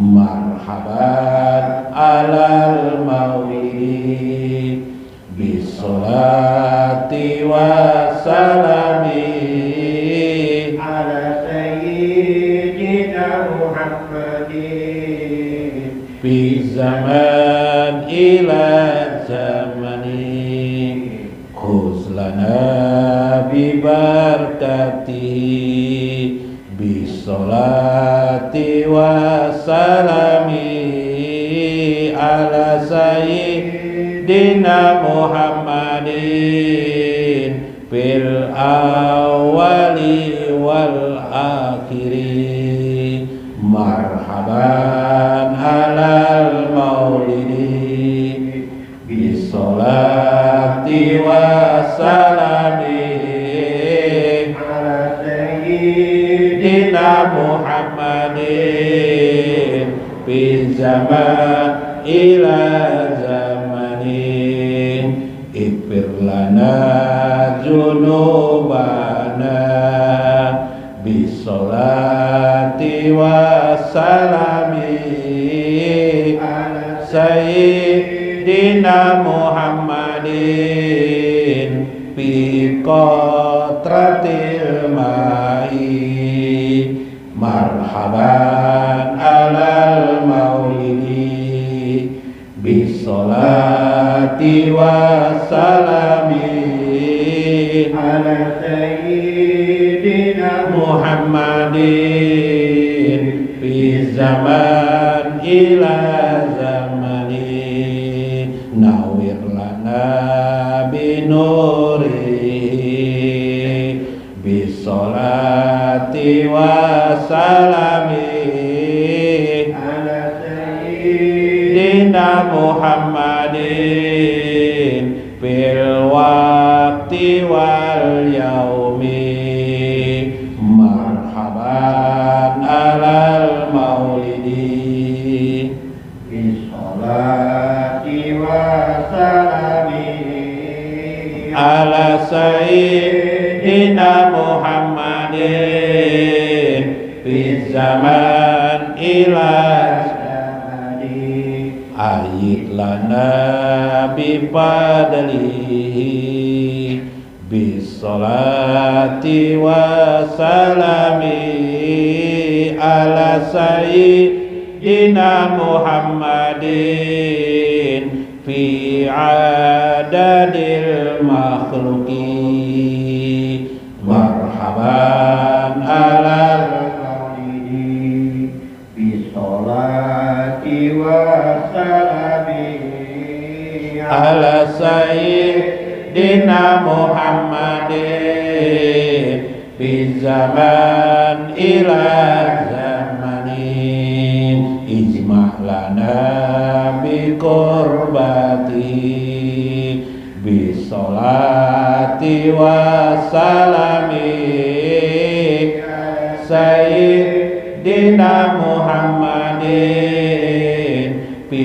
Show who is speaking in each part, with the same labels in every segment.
Speaker 1: Marhaban alal maulidi bisolati wassalami
Speaker 2: ala sayyidina Muhammadin
Speaker 1: fi zaman ila zamani khuzlana bi barakatihi bisolati wassalami ala sayyidina Muhammadin fil awwali wal akhiri marhaban alal maulidi bisolati wassalami Sayyidina Muhammadin fi zaman ila zamanin ighfir lana dzunubana bisolati wassalami ala Sayyidina Muhammadin fi qatratil ma'i marhaban alal maulidi bisolati wassalami
Speaker 2: ala sayyidina
Speaker 1: Muhammadin fi zaman ila zamani nawir lana binuri bisolati wassalami
Speaker 2: ala sayyidina
Speaker 1: Muhammadin fil waqti wal yaumi marhaban alal maulidi
Speaker 2: bisolati wassalami
Speaker 1: ala sayyidina Muhammadin fi zaman ila
Speaker 2: zamani
Speaker 1: ayit lana bi fadlihi bisolati wassalami ala sayyidina Muhammadin fi adadil makhluki marhaban alal
Speaker 2: maulidi bisolati wassalami
Speaker 1: ala sayyidina Muhammadin fi zaman ila zamanin ijma' lana bi qurbati bisolati wassalami sayyidina Muhammadin fi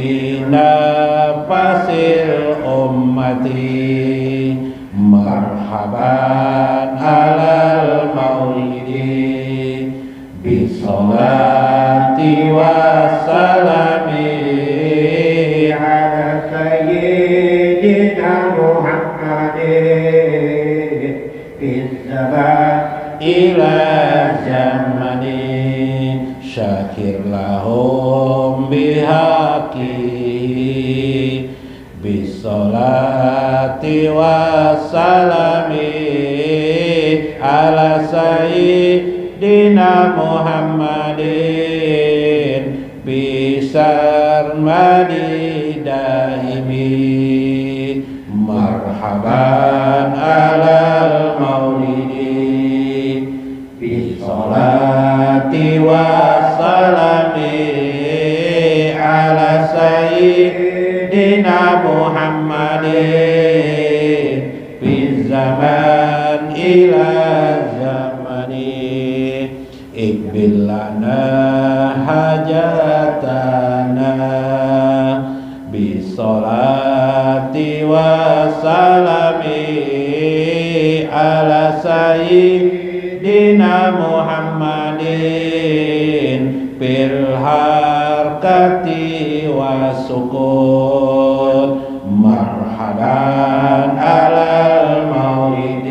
Speaker 1: nafasil ummati marhaban alal maulidi bisolati wassalami
Speaker 2: ala sayyidina Muhammadin fi zaman
Speaker 1: ila zamani syakir lahum bihaqi bisolati wassalami ala sayyidina Muhammadin bisarmadi daimi marhaban alal maulidi bisolati wassalami ala sayyidina Muhammadin fi zaman ila zamani iqbil lana hajatana bisolati wassalami ala sayyidina Muhammadin fil harkati wa sukun marhaban alal maulidin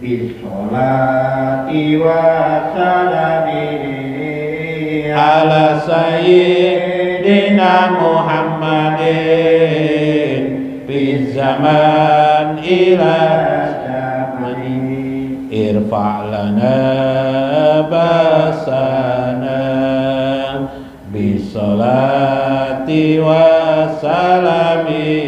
Speaker 2: bisolati wa salami
Speaker 1: ala sayyidina Muhammadin fi zaman ila zamani irfa' lana basana bisolati wa salami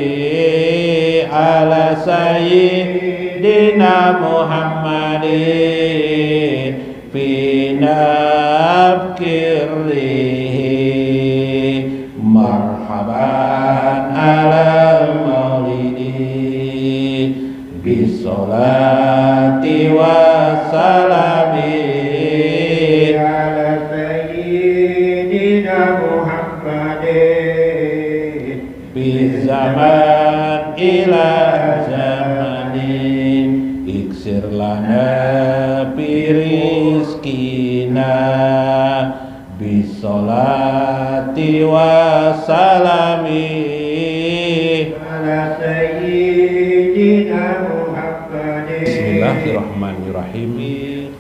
Speaker 1: ala sayyidina Muhammadin fi nafkirlihi marhaban alal maulidi bisolati wa salami
Speaker 2: ala sayyidina Muhammadin
Speaker 1: bi zaman ila zamanin iksir lana birizkina bisolati wa salami
Speaker 2: ala sayyidina Muhammadin.
Speaker 1: Bismillahirrahmanirrahim.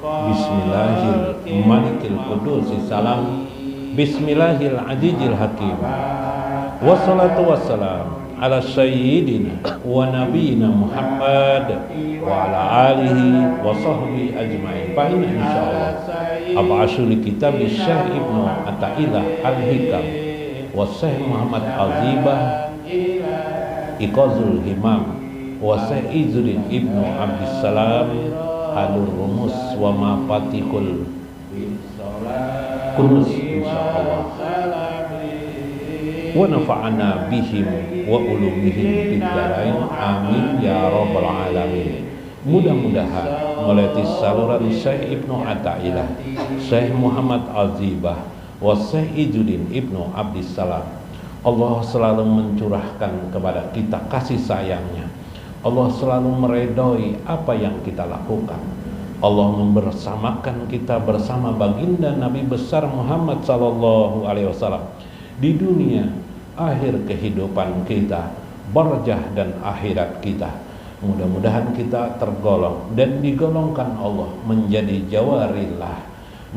Speaker 1: Bismillahirrahmanirrahim. Qudusi salam. Bismillahil azizil hakim. Wassalatu wassalam ala sayyidina wa nabiyina Muhammad wa ala alihi wa sahbihi ajma'in. Fa inna insyaallah ab'asu li kitab Syekh Ibnu Athaillah Al-Hikam wa Syekh Muhammad Al-Zibah Iqazul Himam wa Syekh Izzuddin Ibnu Abdissalam Halur Rumus wa Mafatihul Kunuz insyaallah wa nafa'ana bihim wa ulumihim fid dharain amin ya rabbal alamin. Mudah-mudahan melalui saluran Syekh Ibnu Athaillah, Syekh Muhammad Al-Zibah wa Syekh Izzuddin Ibnu Abdissalam, Allah selalu mencurahkan kepada kita kasih sayangnya. Allah selalu meredoi apa yang kita lakukan. Allah membersamakan kita bersama baginda Nabi besar Muhammad sallallahu alaihi wasallam di dunia, akhir kehidupan kita, barjah dan akhirat kita. Mudah-mudahan kita tergolong dan digolongkan Allah menjadi jawarillah,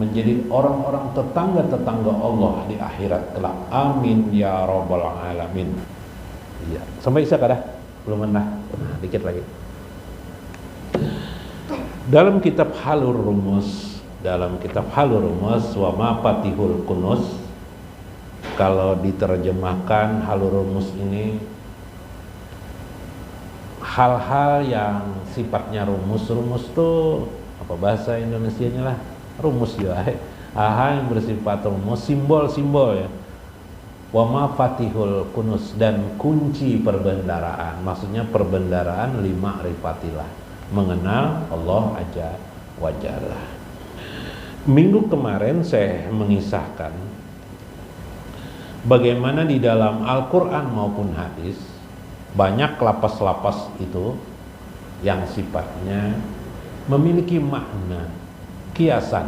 Speaker 1: menjadi orang-orang tetangga-tetangga Allah di akhirat kelak. Amin ya rabbal alamin. Iya, sampai isya dah? Belum nah, dikit lagi. Dalam kitab Halur Rumus, wa Mafatihul Kunuz, kalau diterjemahkan Halur Rumus ini hal-hal yang sifatnya rumus tuh apa bahasa Indonesianya lah, rumus ya, hal-hal yang bersifat rumus, simbol-simbol ya. Wa Mafatihul Kunuz, dan kunci perbendaraan, maksudnya perbendaraan lima rifatillah, mengenal Allah Azza wa Jalla. Minggu kemarin saya mengisahkan bagaimana di dalam Al-Quran maupun hadis banyak lapas-lapas itu yang sifatnya memiliki makna kiasan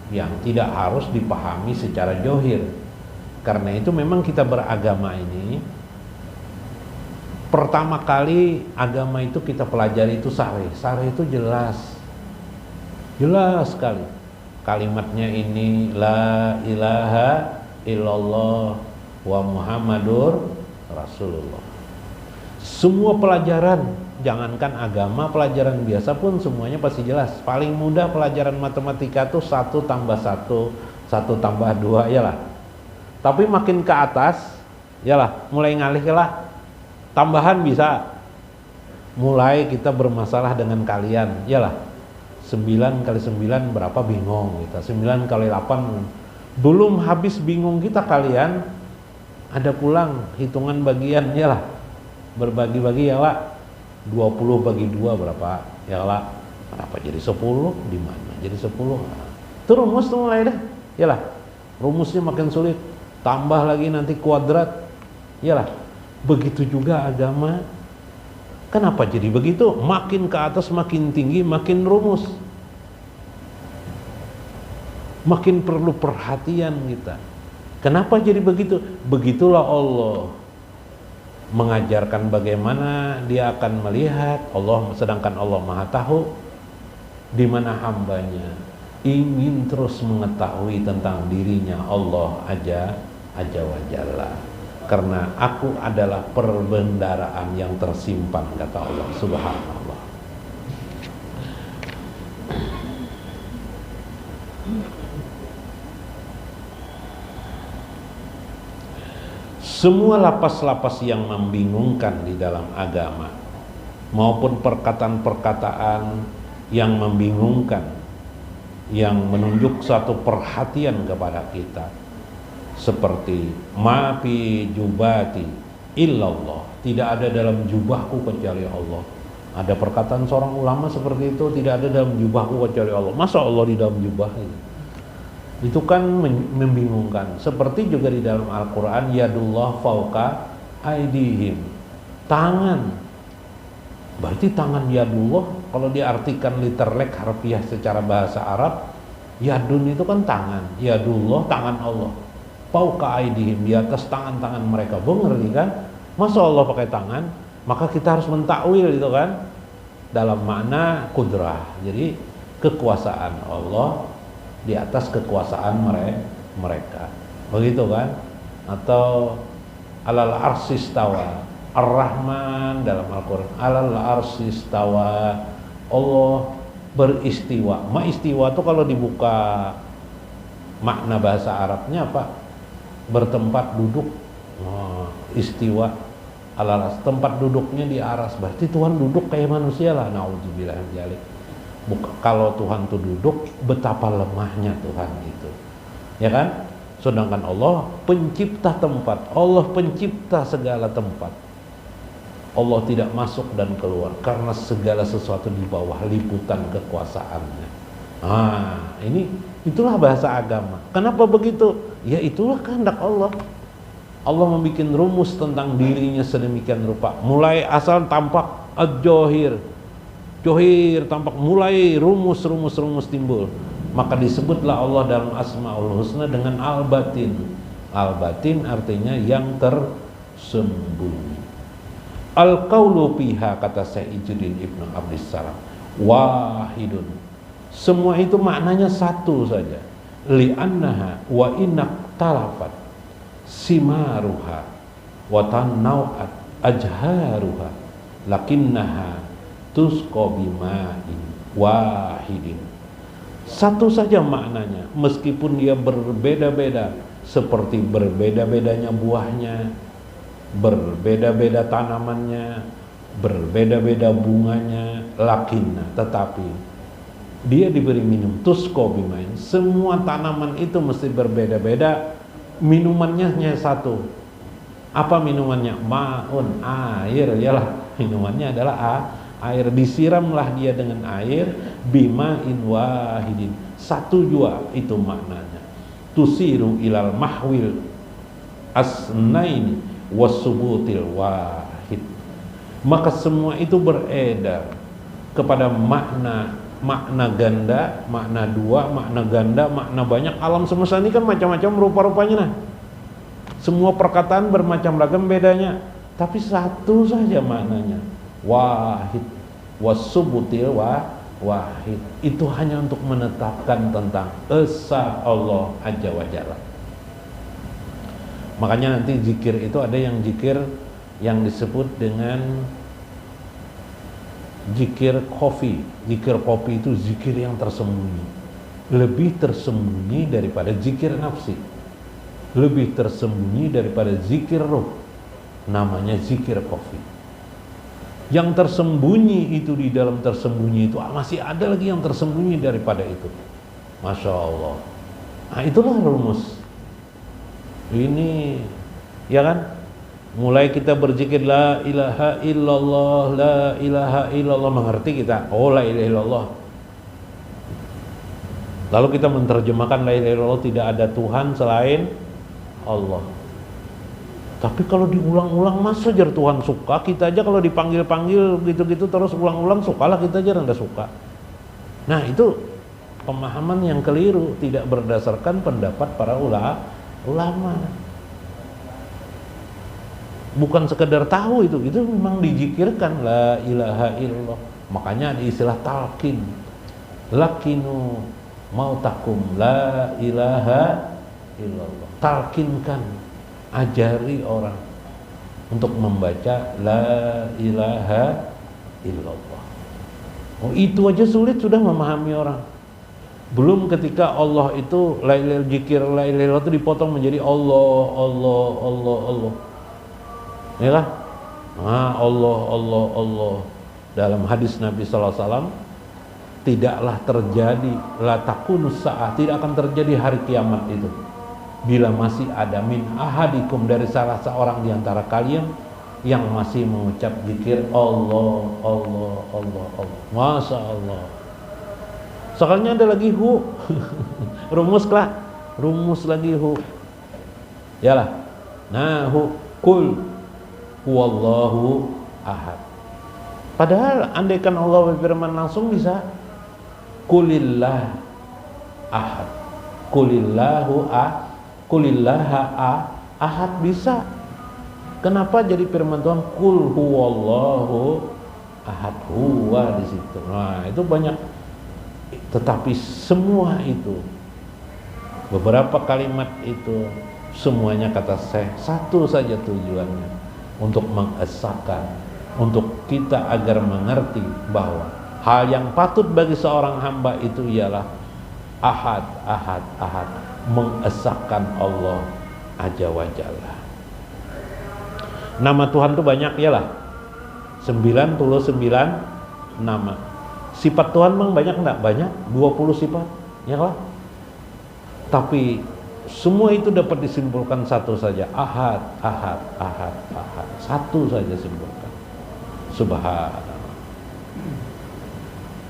Speaker 1: yang tidak harus dipahami secara johir. Karena itu memang kita beragama ini, pertama kali agama itu kita pelajari itu syarih itu jelas sekali. Kalimatnya ini la ilaha illallah wa Muhammadur Rasulullah. Semua pelajaran, jangankan agama, pelajaran biasa pun semuanya pasti jelas. Paling mudah pelajaran matematika tuh 1 tambah 1, 1 tambah 2 yalah. Tapi makin ke atas yalah, mulai ngalih lah, tambahan bisa. Mulai kita bermasalah dengan kalian yalah, 9 kali 9 berapa bingung kita, 9 kali 8 belum habis bingung kita, kalian ada pulang hitungan bagian yalah, berbagi-bagi yalah, 20 bagi 2 berapa yalah, berapa jadi 10, di mana jadi 10. Itu rumus tuh mulai dah yalah, rumusnya makin sulit, tambah lagi nanti kuadrat yalah. Begitu juga agama. Kenapa jadi begitu? Makin ke atas makin tinggi makin rumus. makin perlu perhatian kita. Kenapa jadi begitu? Begitulah Allah mengajarkan bagaimana dia akan melihat Allah, sedangkan Allah Maha tahu di mana hambanya ingin terus mengetahui tentang dirinya Allah aja wa jalla. Karena aku adalah perbendaharaan yang tersimpan, kata Allah Subhanallah. Semua lapas-lapas yang membingungkan di dalam agama maupun perkataan-perkataan yang membingungkan, yang menunjuk suatu perhatian kepada kita, seperti ma fi jubati illallah, tidak ada dalam jubahku kecuali Allah. Ada perkataan seorang ulama seperti itu, tidak ada dalam jubahku kecuali Allah. Masa Allah di dalam jubah itu kan membingungkan. Seperti juga di dalam Al-Quran, yadullah fauqa aidihim, tangan. Berarti tangan yadullah, kalau diartikan literlek harfiah secara bahasa Arab, yadun itu kan tangan, yadullah tangan Allah, fauqa aidihim, di atas tangan-tangan mereka. Ngerti kan? Masa Allah pakai tangan? Maka kita harus mentakwil itu kan, dalam makna kudrah. Jadi kekuasaan Allah di atas kekuasaan mereka, begitu kan? Atau alal arsistawa, Ar-Rahman dalam Al-Quran, alal arsistawa, Allah beristiwa. Istiwa itu kalau dibuka makna bahasa Arabnya apa? Bertempat duduk. Istiwa alal, tempat duduknya di aras. Berarti Tuhan duduk kayak manusia lah. Naudzubillah min dzalik. Kalau Tuhan itu duduk, betapa lemahnya Tuhan itu, ya kan? Sedangkan Allah pencipta tempat, Allah pencipta segala tempat. Allah tidak masuk dan keluar karena segala sesuatu di bawah liputan kekuasaannya. Itulah bahasa agama. Kenapa begitu? Ya itulah kehendak Allah. Allah membuat rumus tentang dirinya sedemikian rupa. Mulai asal tampak ad-johir, tampak mulai rumus timbul, maka disebutlah Allah dalam Asmaul Husna dengan Al-Batin. Al-Batin artinya yang tersembunyi. Al-Qaulu fiha, kata Saijuddin Ibnu Abdissalam, wahidun, semua itu maknanya satu saja. Li'annaha wa innak talafat simaruha wa tanawat ajharuha lakinnaha tusqa bima'in wahidin. Satu saja maknanya, meskipun dia berbeda-beda, seperti berbeda-bedanya buahnya, berbeda-beda tanamannya, berbeda-beda bunganya, lakinna, tetapi dia diberi minum tusqa bima'in. Semua tanaman itu mesti berbeda-beda, minumannya hanya satu. Apa minumannya? Ma'un, air, yalah, minumannya adalah air. Disiramlah dia dengan air, bima'in wahidin, satu jua, itu maknanya. Tusiru ilal mahwil asnaini wasubutil wahid, maka semua itu beredar kepada makna ganda, makna dua, makna ganda, makna banyak. Alam semesta ini kan macam-macam rupa-rupanya. Nah, semua perkataan bermacam ragam bedanya, tapi satu saja maknanya, wahid. Wasubutil wahid, itu hanya untuk menetapkan tentang esa Allah Azza wa Jalla. Makanya nanti zikir itu ada yang zikir yang disebut dengan zikir kofi. Zikir kopi itu zikir yang tersembunyi, lebih tersembunyi daripada zikir nafsi, lebih tersembunyi daripada zikir ruh. Namanya zikir kofi. Yang tersembunyi itu, di dalam tersembunyi itu masih ada lagi yang tersembunyi daripada itu. Masya Allah. Nah itulah rumus ini, ya kan? Mulai kita berzikir la ilaha illallah, la ilaha illallah, mengerti kita, oh la ilaha illallah. Lalu kita menerjemahkan la ilaha illallah, tidak ada Tuhan selain Allah. Tapi kalau diulang-ulang, masa jar Tuhan suka? Kita aja kalau dipanggil-panggil gitu-gitu terus ulang-ulang, sukalah kita aja rendah suka. Nah itu pemahaman yang keliru, tidak berdasarkan pendapat para ulama. Bukan sekedar tahu itu memang dijikirkan la ilaha illallah. Makanya ada istilah talqin. Lakinu mautakum la ilaha illallah. Talqinkan, ajari orang untuk membaca la ilaha illallah. Oh, itu aja sulit sudah memahami orang. Belum ketika Allah itu la ilaha zikir la ilaha illallah itu dipotong menjadi Allah Allah Allah Allah. Ya kan? Allah Allah Allah. Dalam hadis Nabi sallallahu alaihi wasallam, tidaklah terjadi la takunus saah, tidak akan terjadi hari kiamat itu bila masih ada min ahadikum, dari salah seorang di antara kalian yang masih mengucap zikir Allah Allah Allah Allah. Masya Allah. Soalnya ada lagi hu. Rumus lagi hu. Yalah. Nah, kul huwallahu ahad. Padahal andaikan Allah berfirman langsung bisa kulillah ahad. Kulillaha ahad bisa. Kenapa jadi firman Tuhan kul huwallahu ahad, huwa di situ. Nah, itu banyak. Tetapi semua itu, beberapa kalimat itu semuanya kata saya satu saja tujuannya, untuk mengesahkan, untuk kita agar mengerti bahwa hal yang patut bagi seorang hamba itu ialah ahad, mengesahkan Allah Azza wa Jalla. Nama Tuhan itu banyak yalah, 99 nama. Sifat Tuhan memang banyak enggak? Banyak, 20 sifat, ya lah. Tapi semua itu dapat disimpulkan satu saja, ahad. Satu saja simpulkan. Subhanallah.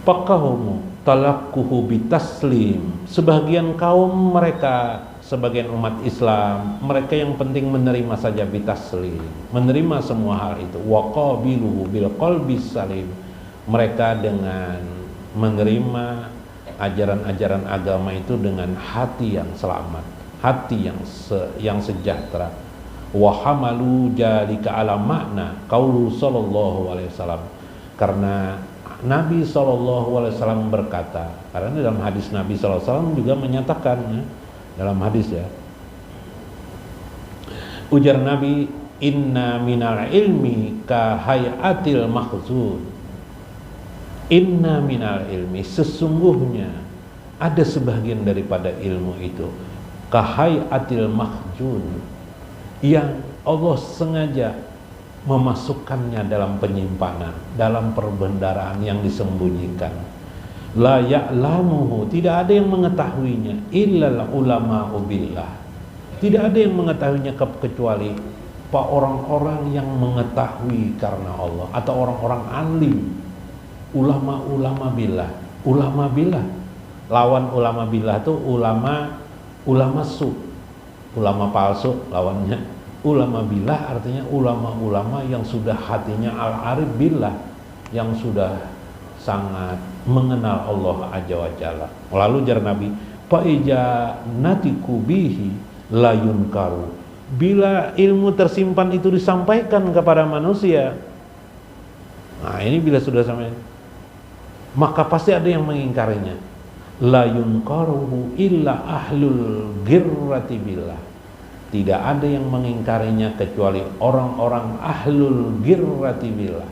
Speaker 1: Faqahumu talaqquhu bitaslim. Sebagian kaum mereka, sebagian umat Islam, mereka yang penting menerima saja bitaslim, menerima semua hal itu. Wa qabiluhu bil qalbi salim. Mereka dengan menerima ajaran-ajaran agama itu dengan hati yang selamat, hati yang sejahtera. Wa hamalu jalika ala makna qaulu sallallahu alaihi wasallam. Karena Nabi sallallahu alaihi wasallam berkata, karena dalam hadis Nabi sallallahu alaihi wasallam juga menyatakan ya, dalam hadis ya. Ujar Nabi, inna minal ilmi ka hayatil makhzun. Inna minal ilmi, sesungguhnya ada sebagian daripada ilmu itu kahayatil mahjun, yang Allah sengaja memasukkannya dalam penyimpanan, dalam perbendaraan yang disembunyikan. La ya'lamuhu, tidak ada yang mengetahuinya illal ulama'u billah. Tidak ada yang mengetahuinya kecuali orang-orang yang mengetahui karena Allah, atau orang-orang alim. Ulama billah. Lawan ulama billah itu ulama su, ulama palsu lawannya. Ulama billah artinya ulama-ulama yang sudah hatinya al-arif billah, yang sudah sangat mengenal Allah Azza wa Jalla. Lalu jar Nabi, fa ija natiku bihi la yunkaru. Bila ilmu tersimpan itu disampaikan kepada manusia, nah ini bila sudah sampai, maka pasti ada yang mengingkarinya. La yunkaruhu illa ahlul ghirrati billah. Tidak ada yang mengingkarinya kecuali orang-orang ahlul ghirrati billah,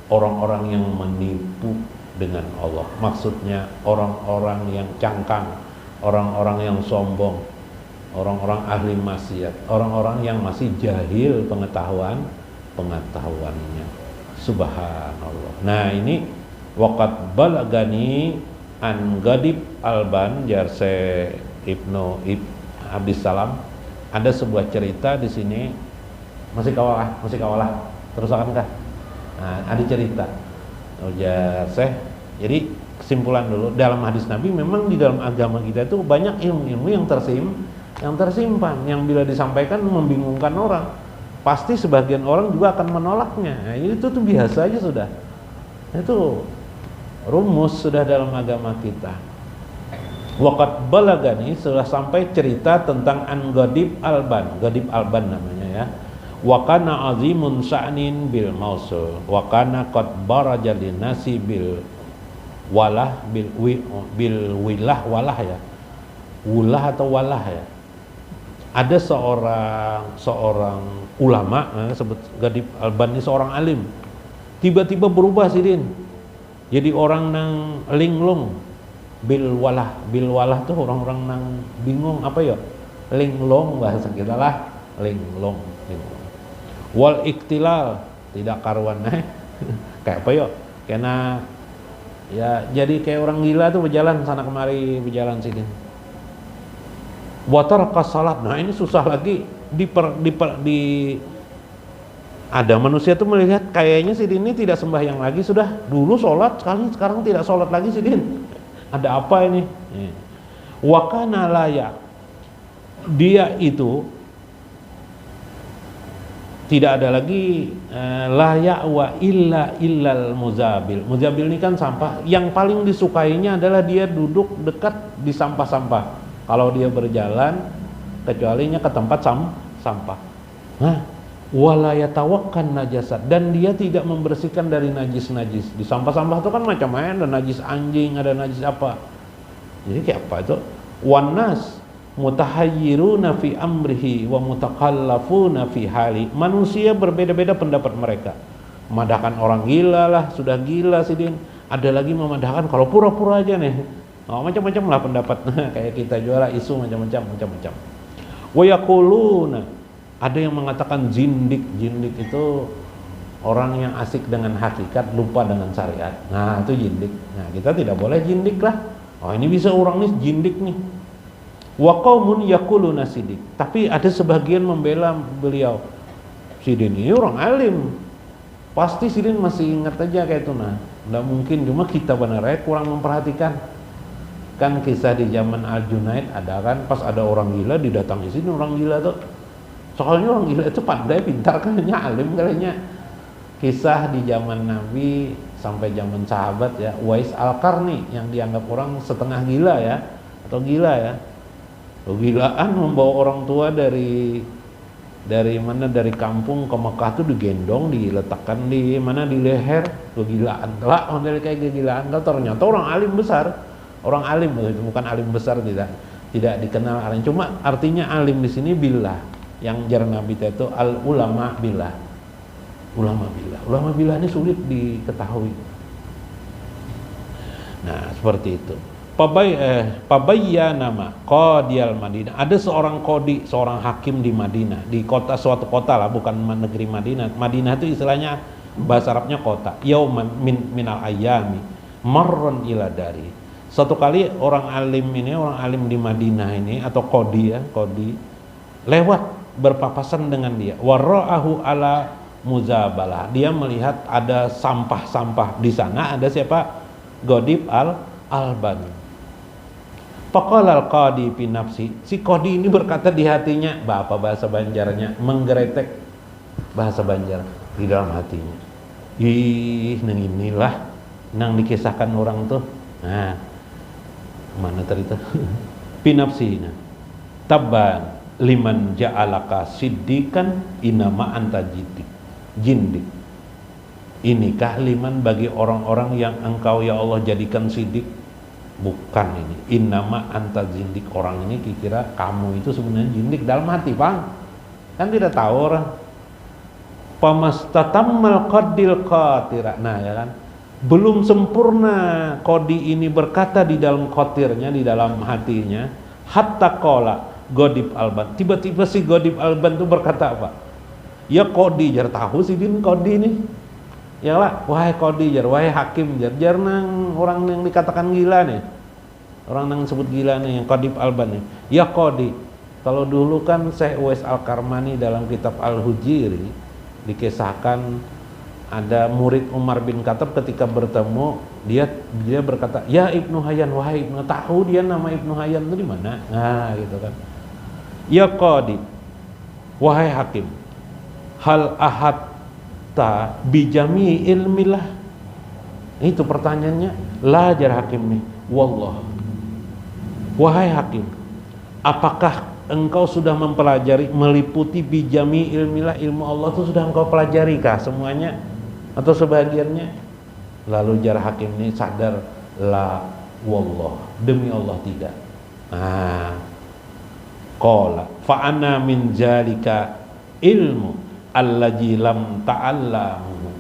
Speaker 1: orang-orang yang menipu dengan Allah. Maksudnya orang-orang yang cangkang, orang-orang yang sombong, orang-orang ahli maksiat, orang-orang yang masih jahil pengetahuannya. Subhanallah. Nah ini waqat balagani an Gadib Alban jarse Ibnu Abdis Salam, ada sebuah cerita di sini. Masih kawalah terus akan kah? Nah, ada cerita jarse. Jadi kesimpulan dulu, dalam hadis Nabi memang di dalam agama kita itu banyak ilmu-ilmu yang tersimpan, yang bila disampaikan membingungkan orang. Pasti sebagian orang juga akan menolaknya. Nah, itu tuh biasa aja sudah. Itu rumus sudah dalam agama kita. Waqad balagani, sudah sampai cerita tentang an Ghadib Alban. Ghadib Alban namanya ya. Wa kana azimun sa'nin bil mausul wa kana qad baraja linnasi bil walah bil wilah walah ya. Wulah atau walah ya. Ada seorang ulama sebut Ghadib Alban ini seorang alim. Tiba-tiba berubah sidin. Jadi orang nang linglung bil walah tuh orang-orang nang bingung apa ya, linglong bahasa kita lah, linglong. Wal iktilal, tidak karuan kayak apa ya, karena ya jadi kayak orang gila tuh berjalan sana kemari, berjalan sini. Watar kasalat, nah ini susah lagi ada manusia tuh melihat kayaknya Sidin ini tidak sembahyang lagi, sudah dulu sholat sekarang tidak sholat lagi Sidin. Ada apa ini? Wakana layak, dia itu tidak ada lagi layak wa illal muzabil. Muzabil ini kan sampah. Yang paling disukainya adalah dia duduk dekat di sampah-sampah. Kalau dia berjalan, kecualinya ke tempat sampah. Nah, wala yatawakkan najasat, dan dia tidak membersihkan dari najis-najis. Di sampah-sampah itu kan macam-macam, ada najis anjing, ada najis apa. Jadi kayak apa itu? Wanas mutahayyiruna fi amrihi wa mutakallafuna fi hali. Manusia berbeda-beda pendapat mereka. Memadahkan orang gila lah, sudah gila Sidin. Ada lagi memadahkan kalau pura-pura aja nih. Oh, macam-macam lah pendapat. Kayak kita juara isu macam-macam. Wa yaquluna, ada yang mengatakan jindik itu orang yang asik dengan hakikat, lupa dengan syariat. Nah, itu jindik. Nah, kita tidak boleh jindik lah. Oh, ini bisa orang nih jindik nih. Wa qaumun yaquluna sidik. Tapi ada sebagian membela beliau. Sidin ini orang alim. Pasti Sidin masih ingat aja kayak itu nah. Enggak mungkin, cuma kita benar kurang memperhatikan. Kan kisah di zaman Al-Junaid ada kan, pas ada orang gila didatangi sini orang gila tuh. Soalnya orang gila itu pandai, pintar kan, alim kalinya. Kisah di zaman Nabi sampai zaman sahabat ya, Uwais Al-Qarni yang dianggap orang setengah gila ya, atau gila ya. Kegilaan membawa orang tua dari kampung ke Mekah tuh digendong, diletakkan di mana, di leher. Kegilaan lah, dari kayak kegilaan. Ternyata orang alim besar. Orang alim, bukan alim besar, tidak dikenal alim. Cuma artinya alim di sini billah. Yang jar Nabi itu al ulama billah. Ulama billah ini sulit diketahui. Nah, seperti itu. Pabayya nama qadiyal Madinah. Ada seorang qadi, seorang hakim di Madinah, di suatu kota lah, bukan negeri Madinah. Madinah itu istilahnya bahasa Arabnya kota. Yauman minal ayyami marron ila dari. Satu kali orang alim di Madinah ini, atau qadi lewat berpapasan dengan dia. Warra'ahu ala muzabalah. Dia melihat ada sampah-sampah di sana. Ada siapa? Ghadib Alban. Faqala al-qadi fi nafsi. Si qadi ini berkata di hatinya, apa bahasa Banjarnya? Menggeretek bahasa Banjar di dalam hatinya. Ih, nang inilah nang dikisahkan orang tuh. Nah, mana tadi itu? Pinafsina tabban liman ja'alaka siddiqan inama anta jindik. Inikah liman bagi orang-orang yang engkau ya Allah jadikan siddiq? Bukan ini. Inama anta jindik. Orang ini kira kamu itu sebenarnya jindik dalam hati, Bang. Kan tidak tahu orang. Pamastatammal qaddil qatira. Nah, ya kan? Belum sempurna qadi ini berkata di dalam khotirnya, di dalam hatinya, hatta qala Ghadib Alban. Tiba-tiba si Ghadib Alban itu berkata apa? Ya qadi jar, tahu sih din qadi ini. Ya lah, wahai qadi jar, wahai hakim jar nang orang yang dikatakan gila nih. Orang yang sebut gila nih, yang Ghadib Alban nih. Ya qadi. Kalau dulu kan Syekh Uwais Al-Qarmani dalam kitab Al-Hujiri dikisahkan ada murid Umar bin Khattab ketika bertemu, dia berkata, "Ya Ibnu Hayyan, wahai Ibnu." Tahu dia nama Ibnu Hayyan itu di mana? Nah, gitu kan. Ya qadi, wahai hakim, hal ahatta bijami ilmilah. Itu pertanyaannya. La jar hakim nih, wallah. Wahai hakim, apakah engkau sudah mempelajari, meliputi bijami ilmilah, ilmu Allah itu sudah engkau pelajari kah semuanya atau sebagiannya? Lalu jar hakim ini sadar, la wallah, demi Allah tidak. Qala fa ana min zalika ilmu allazi lam ta'allamu.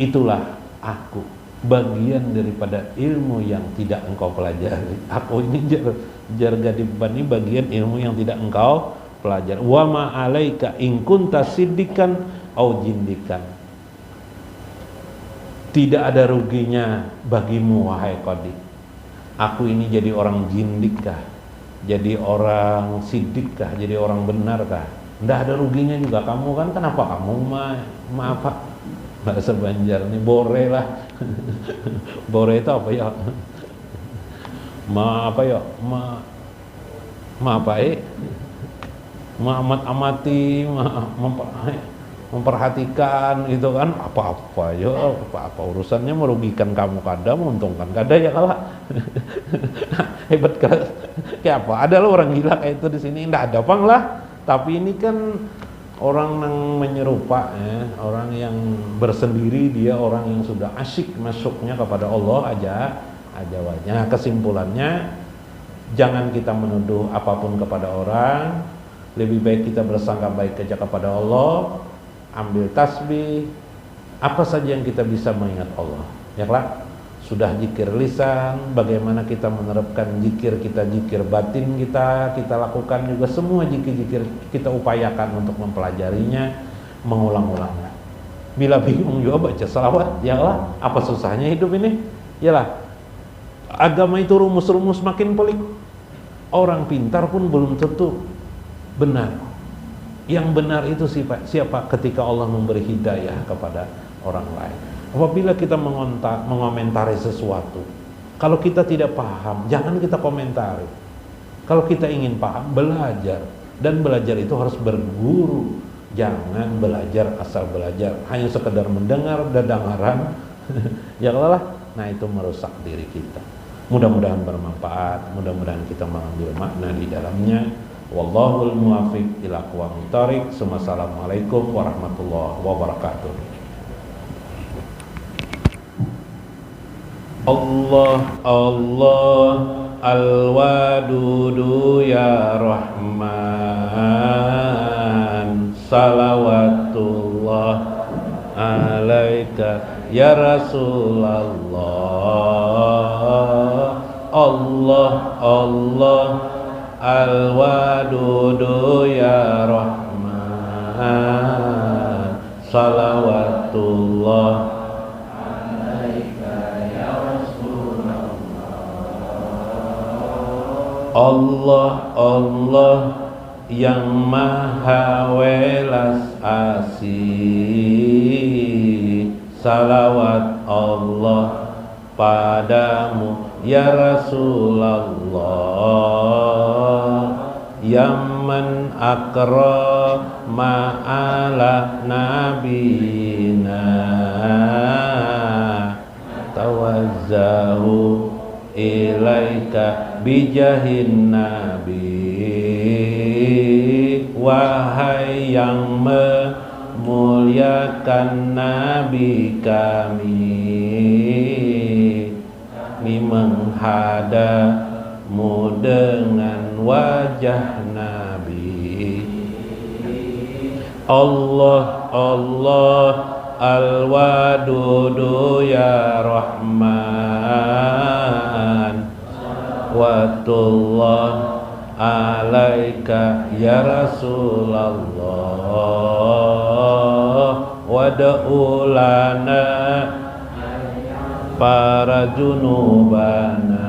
Speaker 1: Itulah aku, bagian daripada ilmu yang tidak engkau pelajari. Aku ini jar gadibban ini bagian ilmu yang tidak engkau pelajari. Wa ma alaika in kunta siddiqan au jindikan. Tidak ada ruginya bagimu wahai qadi. Aku ini jadi orang jindikkah, jadi orang sidikkah, jadi orang benarkah? Tidak ada ruginya juga kamu kan. Kenapa kamu apa? Bahasa Banjar nih bore lah. Bore itu apa ya? Amat-amati, memperhatikan gitu kan, apa-apa ya, apa urusannya, merugikan kamu kada, menguntungkan kada ya kalah. Hebat kan? Kayak apa? Ada lo orang gila kayak itu di sini? Nggak ada pang lah. Tapi ini kan orang yang menyerupa ya, orang yang bersendiri, dia orang yang sudah asyik masuknya kepada Allah aja wajah. Kesimpulannya, jangan kita menuduh apapun kepada orang, lebih baik kita bersangka baik saja kepada Allah. Ambil tasbih, apa saja yang kita bisa mengingat Allah, ya lah. Sudah zikir lisan, bagaimana kita menerapkan zikir kita, zikir batin kita lakukan juga, semua zikir kita upayakan untuk mempelajarinya, mengulang-ulangnya. Bila bingung juga baca salawat, ya lah. Apa susahnya hidup ini, ya lah. Agama itu rumus-rumus makin pelik. Orang pintar pun belum tentu benar. Yang benar itu siapa? Ketika Allah memberi hidayah kepada orang lain. Apabila kita mengomentari sesuatu, kalau kita tidak paham, jangan kita komentari. Kalau kita ingin paham, belajar. Dan belajar itu harus berguru. Jangan belajar asal belajar, hanya sekedar mendengar dadangaran. Ya lah. Nah, itu merusak diri kita. Mudah-mudahan bermanfaat, mudah-mudahan kita mengambil makna di dalamnya. Wallahul muwaffiq ila aqwamit thoriq. Assalamualaikum warahmatullahi wabarakatuh. Allah Allah al-wadudu ya Rahman, salawatullah alaika ya Rasulullah. Allah Allah al-wadudu ya Rahman, salawatullah alaika ya Rasulullah. Allah Allah yang maha welas asih, salawat Allah padamu ya Rasulullah. Yaman akrama ala nabina, tawazzahu ilaika bijahin nabi. Wahai yang memuliakan nabi kami menghadapmu dengan wajah Nabi. Allah Allah al-wadudu ya Rahman, watullah alaika ya Rasulullah. Wada'u lana para junubana.